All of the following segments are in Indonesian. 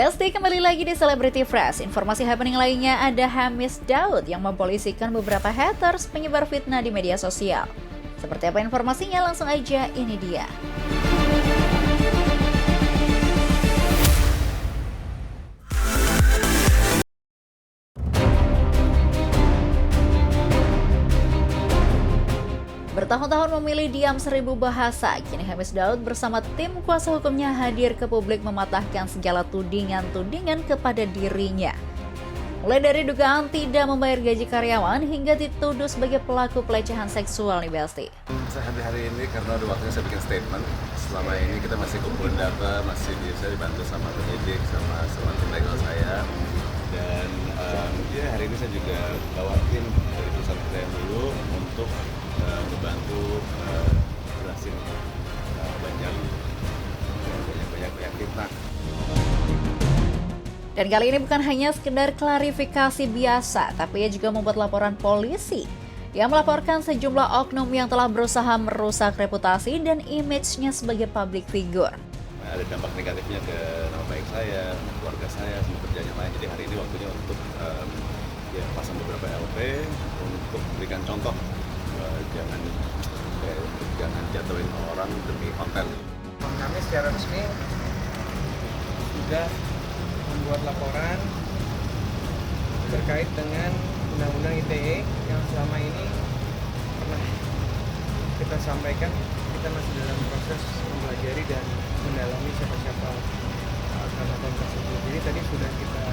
Besti, kembali lagi di Celebrity Fresh. Informasi happening lainnya, ada Hamis Daud yang mempolisikan beberapa haters penyebar fitnah di media sosial. Seperti apa informasinya? Langsung aja, ini dia. Bertahun-tahun memilih diam 1000 bahasa, kini Hamis Daud bersama tim kuasa hukumnya hadir ke publik mematahkan segala tudingan-tudingan kepada dirinya. Mulai dari dugaan tidak membayar gaji karyawan hingga dituduh sebagai pelaku pelecehan seksual nih Besti. Saya hadir hari ini karena udah waktunya saya bikin statement. Selama ini kita masih kumpulin data, masih bisa dibantu sama penyidik, sama tim legal saya. Dan hari ini saya juga bawa tim dari perusahaan kita yang dulu untuk membantu jelasin banyak fitnah. Dan kali ini bukan hanya sekedar klarifikasi biasa, tapi ia juga membuat laporan polisi yang melaporkan sejumlah oknum yang telah berusaha merusak reputasi dan image-nya sebagai public figure. Ada dampak negatifnya ke nama baik saya, keluarga saya, semua kerjaan yang lain. Jadi hari ini waktunya untuk pasang beberapa LP untuk memberikan contoh. Jangan jatuhin orang demi konten. Kami secara resmi sudah membuat laporan terkait dengan Undang-Undang ITE yang selama ini pernah kita sampaikan. Kita masih dalam proses mempelajari dan mendalami siapa-siapa akun tersebut. Jadi tadi sudah kita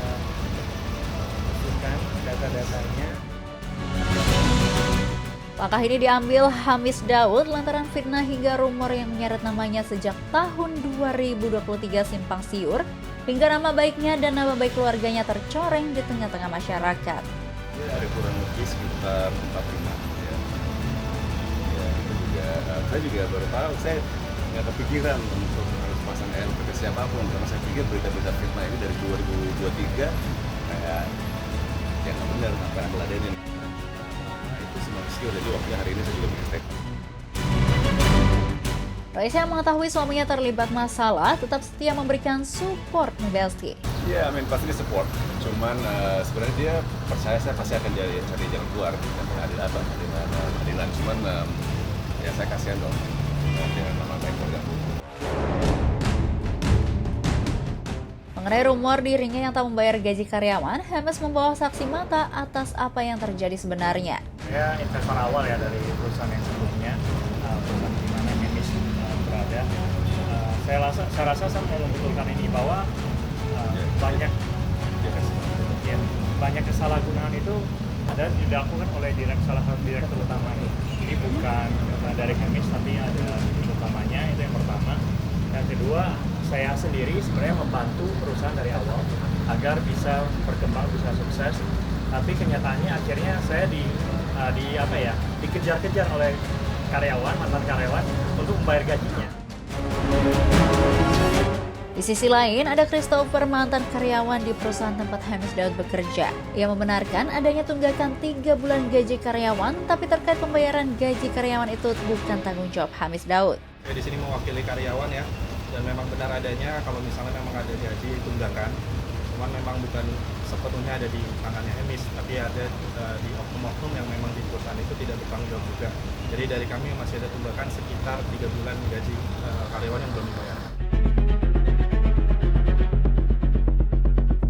masukkan data-datanya. Langkah ini diambil Hamis Daud lantaran fitnah hingga rumor yang menyeret namanya sejak tahun 2023 simpang siur, hingga nama baiknya dan nama baik keluarganya tercoreng di tengah-tengah masyarakat. Ada kurang lebih sekitar 45 ya. Itu juga, saya juga baru tahu, saya nggak kepikiran untuk harus pasang LP ke siapapun, karena saya pikir berita-berita fitnah ini dari 2023 kayak ya nggak benar apa yang ngeladenin. Jadi waktunya hari ini saya juga bikin statement. Raisa yang mengetahui suaminya terlibat masalah tetap setia memberikan support nih Besti. Iya, pasti dia support. Cuman sebenarnya dia percaya saya pasti akan cari jalan keluar dengan pengadilan. Cuman ya saya kasihan dong dengan nama baik keluarga. Mengenai rumor dirinya yang tak membayar gaji karyawan, Hamis membawa saksi mata atas apa yang terjadi sebenarnya. Saya investor awal ya dari perusahaan yang sebelumnya, perusahaan di mana Hamis berada. Saya rasa saya mau membetulkan ini bahwa banyak kesalahgunaan itu ada dilakukan oleh salah satu direktur utama ini. Jadi bukan dari Hamis tapi ada direktur utamanya, itu yang pertama. Yang kedua, saya sendiri sebenarnya membantu perusahaan dari awal agar bisa berkembang, bisa sukses. Tapi kenyataannya akhirnya saya dikejar-kejar oleh mantan karyawan untuk membayar gajinya. Di sisi lain, ada Christopher, mantan karyawan di perusahaan tempat Hamis Daud bekerja. Ia membenarkan adanya tunggakan 3 bulan gaji karyawan, tapi terkait pembayaran gaji karyawan itu bukan tanggung jawab Hamis Daud. Saya di sini mewakili karyawan ya, dan memang benar adanya kalau misalnya memang ada gaji tunggakan, cuman memang bukan sepenuhnya ada di tangannya Hamis, tapi ada di oknum-oknum yang memang di perusahaan itu tidak bertanggung jawab juga. Jadi dari kami masih ada tunggakan sekitar 3 bulan gaji karyawan yang belum dibayar.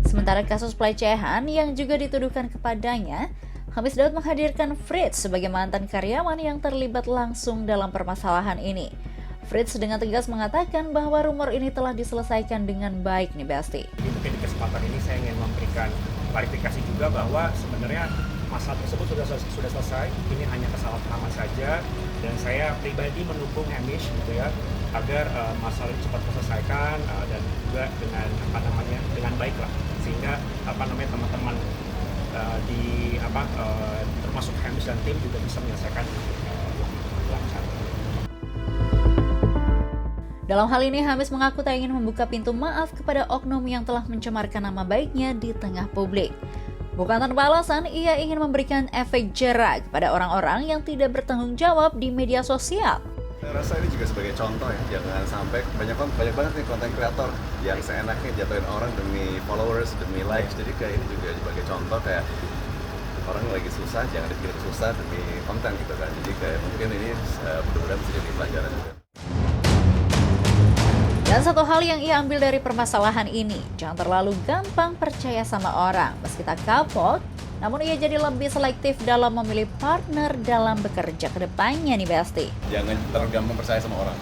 Sementara kasus pelecehan yang juga dituduhkan kepadanya, Hamis Daud menghadirkan Fritz sebagai mantan karyawan yang terlibat langsung dalam permasalahan ini. Fritz dengan tegas mengatakan bahwa rumor ini telah diselesaikan dengan baik nih Besti. Mungkin di kesempatan ini saya ingin memberikan klarifikasi juga bahwa sebenarnya masalah tersebut sudah selesai. Ini hanya kesalahpahaman saja, dan saya pribadi mendukung Hamis gitu ya, agar masalah ini cepat terselesaikan dan juga dengan baik lah, sehingga teman-teman termasuk Hamis dan tim juga bisa menyelesaikan lancar. Dalam hal ini, Hamis mengaku tak ingin membuka pintu maaf kepada oknum yang telah mencemarkan nama baiknya di tengah publik. Bukan tanpa alasan, ia ingin memberikan efek jera kepada orang-orang yang tidak bertanggung jawab di media sosial. Saya rasa ini juga sebagai contoh ya, jangan sampai banyak banget nih konten kreator yang seenaknya jatuhin orang demi followers, demi likes. Jadi kayak ini juga sebagai contoh kayak orang lagi susah, jangan dibikin susah demi konten gitu kan. Jadi kayak mungkin ini mudah-mudahan bisa jadi pelajaran juga. Dan satu hal yang ia ambil dari permasalahan ini, jangan terlalu gampang percaya sama orang. Meski tak kapok, namun ia jadi lebih selektif dalam memilih partner dalam bekerja ke depannya nih Besti. Jangan tergampang percaya sama orang.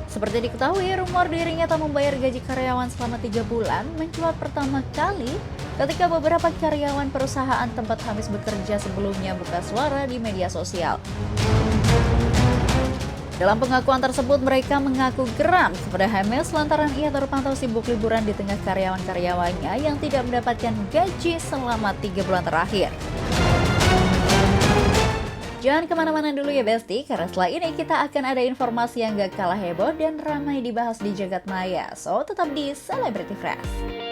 Seperti diketahui, rumor dirinya tak membayar gaji karyawan selama 3 bulan mencuat pertama kali ketika beberapa karyawan perusahaan tempat Hamis bekerja sebelumnya buka suara di media sosial. Dalam pengakuan tersebut, mereka mengaku geram kepada Hamis lantaran ia terpantau sibuk liburan di tengah karyawan-karyawannya yang tidak mendapatkan gaji selama 3 bulan terakhir. Jangan kemana-mana dulu ya Besti, karena setelah ini kita akan ada informasi yang gak kalah heboh dan ramai dibahas di jagat maya. So, tetap di Celebrity Fresh.